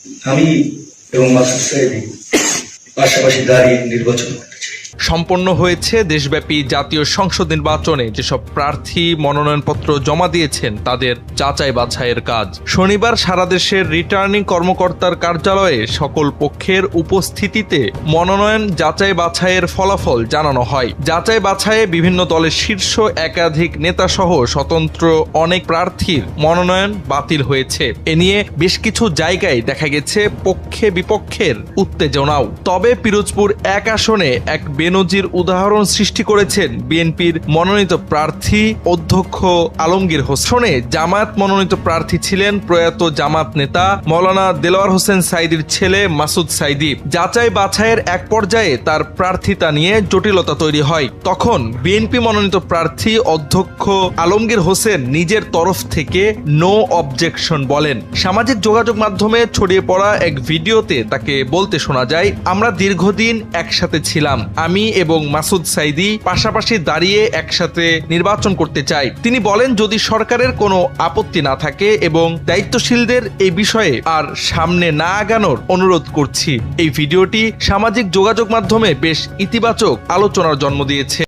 আমি এবং মাসুদ সাহেবী পাশাপাশি দাঁড়িয়ে নির্বাচন করতে চাই। সম্পন্ন হয়েছে দেশব্যাপী জাতীয় সংসদ নির্বাচনে যেসব প্রার্থী মনোনয়নপত্র জমা দিয়েছেন তাদের যাচাই বাছাইয়ের কাজ শনিবার সারা দেশের রিটার্নিং কর্মকর্তার কার্যালয়ে সকল পক্ষের উপস্থিতিতে মনোনয়ন যাচাই বাছাইয়ের ফলাফল জানানো হয়। যাচাই বাছাইয়ে বিভিন্ন দলের শীর্ষ একাধিক নেতাসহ স্বতন্ত্র অনেক প্রার্থীর মনোনয়ন বাতিল হয়েছে। এ নিয়ে বেশ কিছু জায়গায় দেখা গেছে পক্ষে বিপক্ষের উত্তেজনাও। তবে পিরোজপুর 1 আসনে এক বেনজির উদাহরণ সৃষ্টি করেছেন বিএনপির মনোনীত প্রার্থী অধ্যক্ষ আলমগীর হোসেনে। জামায়াত মনোনীত প্রার্থী ছিলেন প্রয়াত জামাত নেতা মৌলানা দেলোয়ার হোসেন সাঈদীর ছেলে মাসুদ সাঈদী। যাচাই বাছাইয়ের এক পর্যায়ে তার প্রার্থিতা নিয়ে জটিলতা তৈরি হয়। তখন বিএনপি মনোনীত প্রার্থী অধ্যক্ষ আলমগীর হোসেন নিজের তরফ থেকে নো অবজেকশন বলেন। সামাজিক যোগাযোগ মাধ্যমে ছড়িয়ে পড়া এক ভিডিওতে তাকে বলতে শোনা যায়, আমরা দীর্ঘদিন একসাথে ছিলাম, আমি এবং মাসুদ সাঈদী পাশাপাশি দাঁড়িয়ে একসাথে নির্বাচন করতে চাই। তিনি বলেন, যদি সরকারের কোনো আপত্তি না থাকে এবং দায়িত্বশীলদের এই বিষয়ে আর সামনে না আগানোর অনুরোধ করছি। এই ভিডিওটি সামাজিক যোগাযোগ মাধ্যমে বেশ ইতিবাচক আলোচনার জন্ম দিয়েছে।